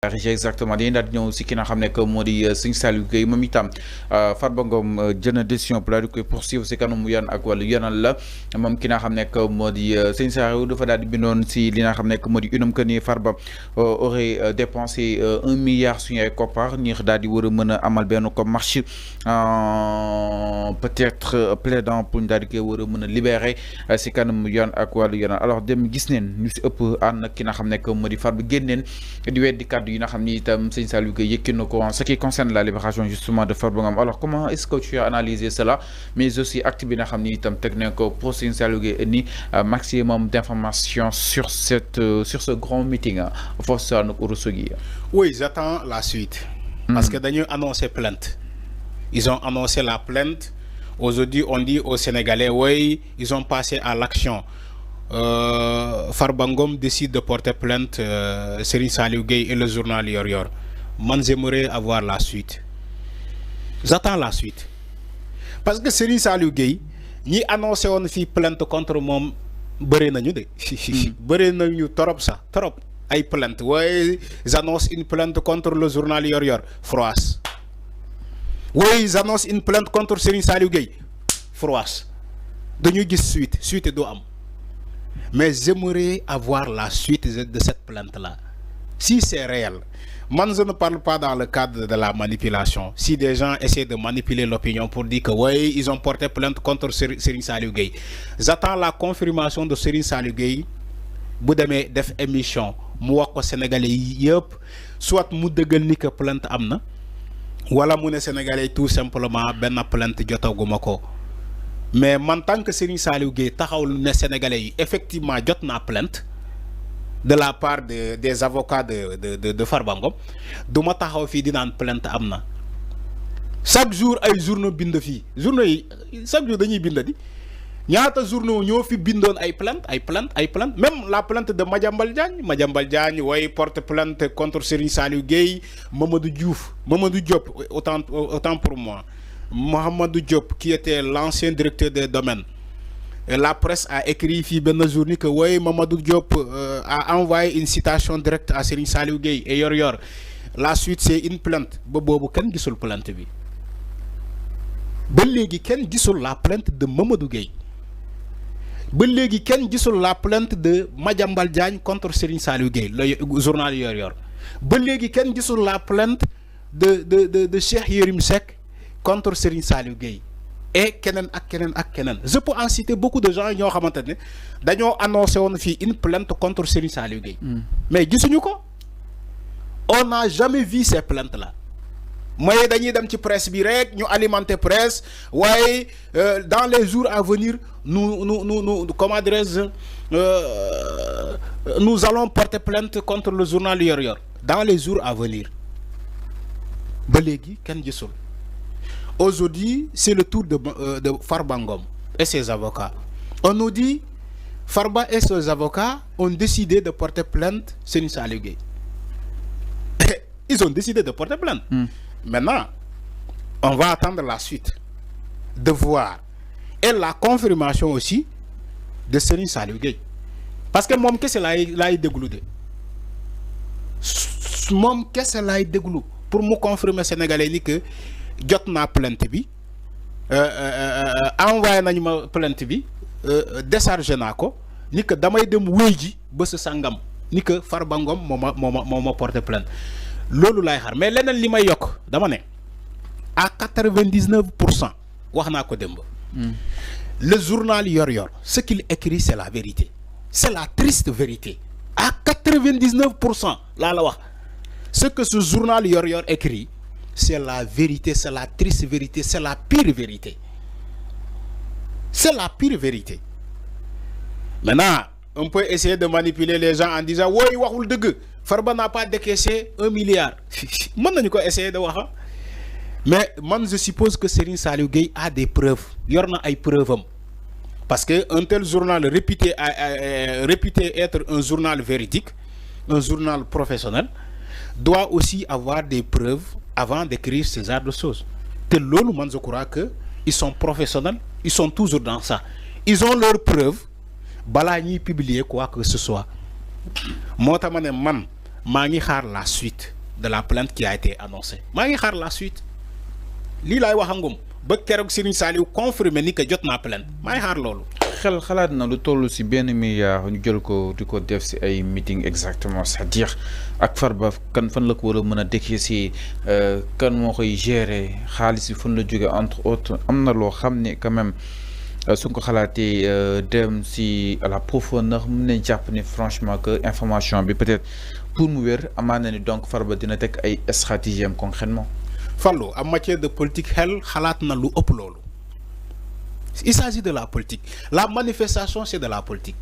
exactement dañuy daal di ñëw si ki nga xam ne que moo di Serigne Saliou Gueye moom itam Farba Ngom jël na décision pour daal di koy poursuivre si kanamu yoon ak wàllu yoonal la moom ki nga xam ne que moo di Serigne Saliou dafa daal di bindoon si li nga xam ne que moo di unam que ni Farba aurait dépensé 1 milliard suñu ay koppar ñi daal di war a mën a amal benn ko marche peut-être plaidant pour ñu daal di koy war a mën a libérer si kanamu yoon ak wàllu yoonal alors dem gis neen ñu si ëpp ànd ki nga xam ne que moo di Farba génneen di weddi kàddu yi nga xam ni itam Serigne Saliou Gueye yëkki na ko en ce qui concerne la libération justement de Farba Ngom. Alors comment est-ce que tu as analysé cela mais aussi acte bi nga xam ni itam teg nañ ko pour Serigne Saliou Gueye ni maximum d'informations sur sur ce grand meeting force à Ourossogui. Oui, j'attends la suite parce que dañuy annoncé plainte. Ils ont annoncé la plainte. Aujourd'hui, on dit aux Sénégalais, oui, ils ont passé à l'action. Farba Ngom décide de porter plainte Serigne Saliou Gueye et le journal Yor Yor. Moi, j'aimerais avoir la suite. J'attends la suite. Parce que Serigne Saliou Gueye, ni annoncé on fi plainte contre moi, beuré nañu de. Beuré nañu torop ça, torop. Ay plainte. Ouais, ils annoncent une plainte contre le journal Yor Yor. Froisse. Ouais, ils annoncent une plainte contre Serigne Saliou Gueye. Froisse. Dañu gis suite do am. Mais j'aimerais avoir la suite de cette plainte-là. Si c'est réel, moi je ne parle pas dans le cadre de la manipulation. Si des gens essaient de manipuler l'opinion pour dire que oui, ils ont porté plainte contre Serigne Saliou Gueye. J'attends la confirmation de Serigne Saliou Gueye. Bu démé def émission mu wax ko Sénégalais yépp soit mu deugal ni que plainte amna wala mu né Sénégalais tout simplement ben plainte jotaguma ko. Mais en tant que Serigne Saliou Gueye taxaw ne Sénégalais effectivement jot na plainte de la part des avocats de Farba Ngom duma taxaw fi di naan plainte amna. Chaque jour ay journaux bind fi journaux yi chaque jour dañuy bind di ñaata journaux ñoo fi bindoon ay plainte même la plainte de Madiambal Diagne way porte plainte contre Serigne Saliou Gueye, Mamadou Diop autant pour moi. Mohamedou Diop qui était l'ancien directeur des domaines. Et la presse a écrit ici ben journée que ouais, Mamadou Diop a envoyé une citation directe à Serigne Saliou Gueye et Yor Yor. La suite c'est une plainte. Bobo ken gisul plainte bi. Ba légui ken gisul la plainte de Mamadou Gueye. Ba légui ken gisul la plainte de Madiambal Diagne contre Serigne Saliou Gueye, le journal Yor Yor. Ba légui ken gisul la plainte de Cheikh Yérim Seck contre Serigne Saliou Gueye et kenen ak kenen. Je peux en citer beaucoup de gens ñoo xamantene dañoo annoncé won fi une plainte contre Serigne Saliou Gueye. Mais gisuñu ko. On n'a jamais vu ces plaintes là. Moy dañuy dem ci presse bi rek ñu alimenter presse waaye dans les jours à venir nous comment dirais-je nous allons porter plainte contre le journal Yor Yor dans les jours à venir. Ba légui ken gisul. Aujourd'hui, c'est le tour de Farba Ngom et ses avocats. On nous dit Farba et ses avocats ont décidé de porter plainte Serigne Saliou Gueye. Ils ont décidé de porter plainte. Maintenant, on va attendre la suite de voir et la confirmation aussi de Serigne Saliou Gueye. Parce que moi, qu'est-ce que là il dégloudé? Moi, qu'est-ce que là il déglou pour me confirmer Sénégalais ni que jot na plainte bi envoyé nañu ma plainte bi déchargé naa ko ni que damay dem wéy ji ba sa sangam ni que Farba Ngom moo porté plainte loolu lay xar mais leneen li may yokk dama ne à 99% wax naa ko démb. Le journal Yor Yor ce qu'il écrit c'est la vérité, c'est la triste vérité à 99% laa la wax ce que ce journal Yor Yor écrit. C'est la vérité, c'est la triste vérité, c'est la pire vérité. C'est la pire vérité. Maintenant, on peut essayer de manipuler les gens en disant oui, waxul deug, Farba n'a pas décaissé 1 milliard. Moi, on peut essayer de voir. Mais moi, je suppose que Serigne Saliou Gueye a des preuves. Il y en a des preuves. Parce qu'un tel journal réputé être un journal véridique, un journal professionnel, doit aussi avoir des preuves avant d'écrire ce genre de choses. Que l'on, je crois que ils sont professionnels, ils sont toujours dans ça. Ils ont leurs preuves, bala ñuy publier quoi que ce soit. Moo tax ma ne man maa ngi xaar la suite de la plainte qui a été annoncée maa ngi xaar la suite lii laay wax ngum ba keroog Serigne Saliou confirmé ni que jot naa plainte maa ngi xaar loolu. xalaat na lu toll si benn milliard ñu jël ko di ko def si ay meeting exactement c'est-à-dire ak Farba kan fan la ko war a mën a dekkee si kan moo koy gérer xaalis bi fan la jóge entre autres am na loo xam ne quand même su ko xalaatee dem si à la profondeur mën nañ jàpp ni franchement que information bi peut-être pour mu wér amaan na ni donc Farba dina teg ay stratégie am concrètement. Fallou en matière de politique xel xalaat na lu ëpp loolu. Il s'agit de la politique. La manifestation, c'est de la politique.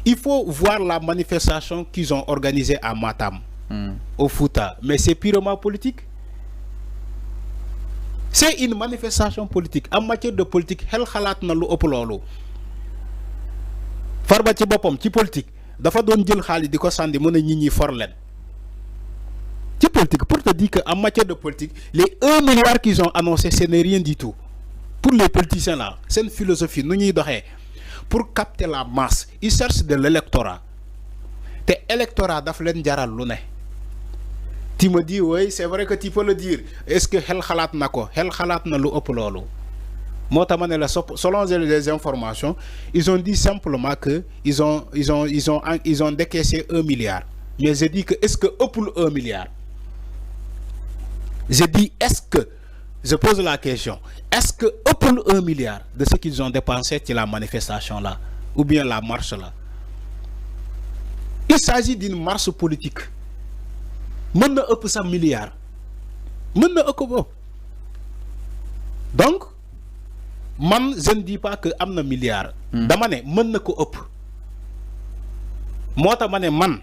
Il faut voir la manifestation qu'ils ont organisée à Matam, au Fouta. Mais c'est purement politique. C'est une manifestation politique. En matière de politique, hel khalat na lu ëpp lolu. Farba ci bopam ci politique dafa doon jël xaalis diko sandi mëna ñi ñi for leen. Ci politique pour te dire que en matière de politique, les 1 milliard qu'ils ont annoncé, ce n'est rien du tout. Pour les politiciens là, c'est une philosophie. Nous n'y doré. Pour capter la masse, ils cherchent de l'électorat. Te électorat d'Aflen Djaral Lune. Tu me dis, oui, c'est vrai que tu peux le dire. Est-ce que Hel Khalat Nako, Hel Khalat na lu opololo? Selon les informations, ils ont dit simplement que ils ont décaissé 1 milliard. Mais j'ai dit que est-ce que pour 1 milliard? J'ai dit est-ce que je pose la question, est-ce que pour 1 milliard de ce qu'ils ont dépensé sur la manifestation là, ou bien la marche là? Il s'agit d'une marche politique. Maintenant, pour 100 milliards. Maintenant, donc, man, je ne dis pas que amna milliard. Damane, maintenant ko up. Moi, tamane man,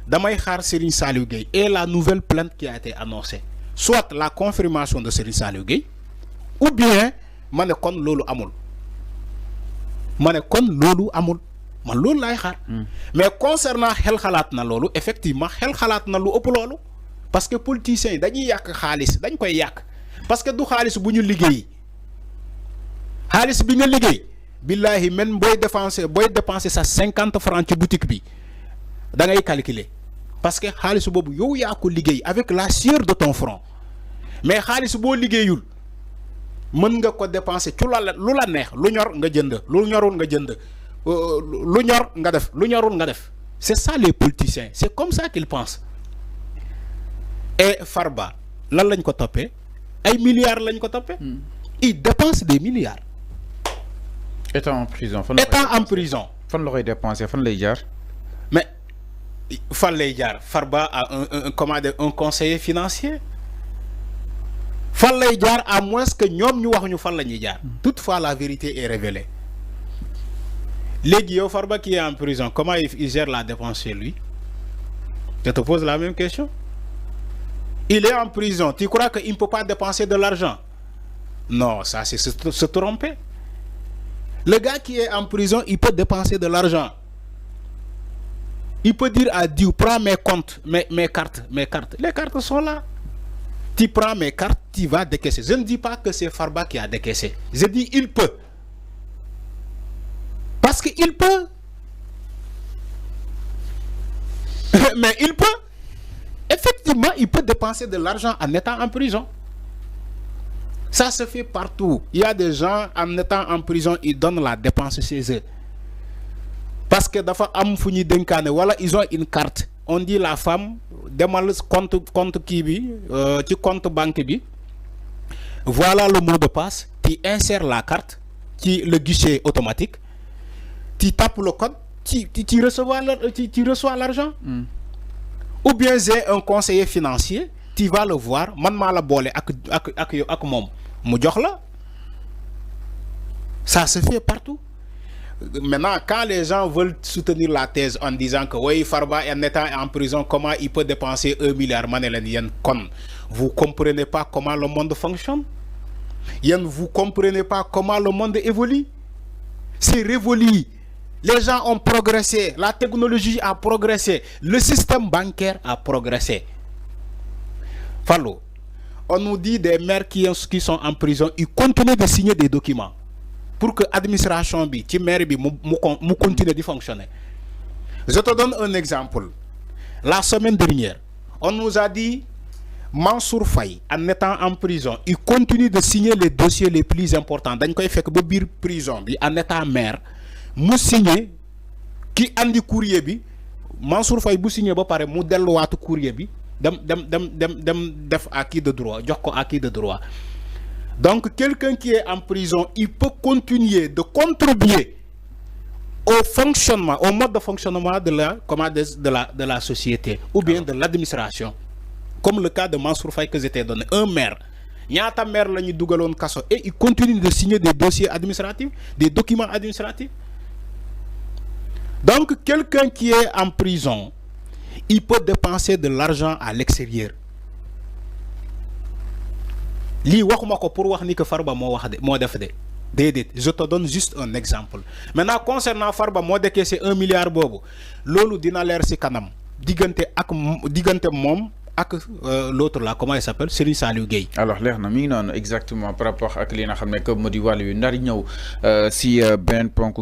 damay xaar Serigne Saliou Gueye et la nouvelle plainte qui a été annoncée. Soit la confirmation de Serigne Saliou Gueye, ou bien mané kon lolu amul. Mané kon lolu amul. Man lolu lay xaar. Mais concernant xel xalaat na lolu, effectivement xel xalaat na lu ëpp lolu parce que politiciens dañuy yak xaliss, dañ koy yak parce que du xaliss buñu liggéey. Xaliss bi nga liggéey billahi même boy dépenser sa 50 francs ci boutique bi da ngay calculer parce que xaliss bobu yow ya ko liggéey avec la sueur de ton front. Mais xaliss bo liggéeyul mën nga ko dépenser ci lu la neex lu ñor nga jënd lu ñorul nga jënd lu ñor nga def lu ñorul nga def. C'est ça les politiciens, c'est comme ça qu'ils pensent. Et Farba lan lañ ko topé ay milliards lañ ko topé. Il dépense des milliards. Étant en prison fan la koy dépenser fan lay jaar. Mais fan lay jaar Farba a un conseiller financier. Fan lay jaar à moins que ñom ñu wax ñu fan lañuy jaar. Toutefois la vérité est révélée. Légui yow Farba qui est en prison, comment il gère la dépense chez lui? Je te pose la même question. Il est en prison, tu crois qu'il ne peut pas dépenser de l'argent? Non, ça c'est se tromper. Le gars qui est en prison, il peut dépenser de l'argent. Il peut dire à Dieu, prends mes comptes, mes cartes. Les cartes sont là. Tu prends mes cartes, tu vas décaisser. Je ne dis pas que c'est Farba qui a décaissé. Je dis il peut. Parce qu'il peut. Mais il peut. Effectivement, il peut dépenser de l'argent en étant en prison. Ça se fait partout. Il y a des gens, en étant en prison, ils donnent la dépense chez eux. Parce que voilà, ils ont une carte. On dit la femme, demande compte qui compte banque bi. Voilà le mot de passe. Tu insères la carte, le guichet automatique. Tu tapes le code, tu reçois l'argent. Ou bien j'ai un conseiller financier, tu vas le voir, man mala bolé ak mom mu jox la. Ça se fait partout. Maintenant, quand les gens veulent soutenir la thèse en disant que oui, Farba en étant en prison, comment il peut dépenser 1 milliard, vous comprenez pas comment le monde fonctionne? Vous comprenez pas comment le monde évolue? C'est révolu. Les gens ont progressé, la technologie a progressé, le système bancaire a progressé. Fallo, on nous dit des maires qui sont en prison, ils continuent de signer des documents pour que l'administration, la maire, continue de fonctionner. Je te donne un exemple. La semaine dernière, on nous a dit Mansour Faye, en étant en prison, il continue de signer les dossiers les plus importants. Dañ koy fekk ba biir prison bi en état maire mu signé ki andi courrier bi Mansour Faye bu signé ba pare mu delluwaatu courrier bi dem def acquis de droit jox ko acquis de droit. Donc quelqu'un qui est en prison, il peut continuer de contribuer au fonctionnement, au mode de fonctionnement de la société ou bien de l'administration. Comme le cas de Mansour Faye que j'étais donné, un maire. Ñaata maire lañu dugaloon kaso et il continue de signer des dossiers administratifs, des documents administratifs. Donc quelqu'un qui est en prison, il peut dépenser de l'argent à l'extérieur. Li waxuma ko pour wax ni que Farba moo def de déedéet, je te donne juste un exemple. Maintenant concernant Farba moo décaissé 1 milliard boobu loolu dina leer ci kanam diggante moom ak l'autre là, comment il s'appelle, Serigne Saliou Gueye. Alors leer na mi ngi noonu exactement par rapport ak li nga xam ne que moo di wàllu yu ndar ñëw si benn ponk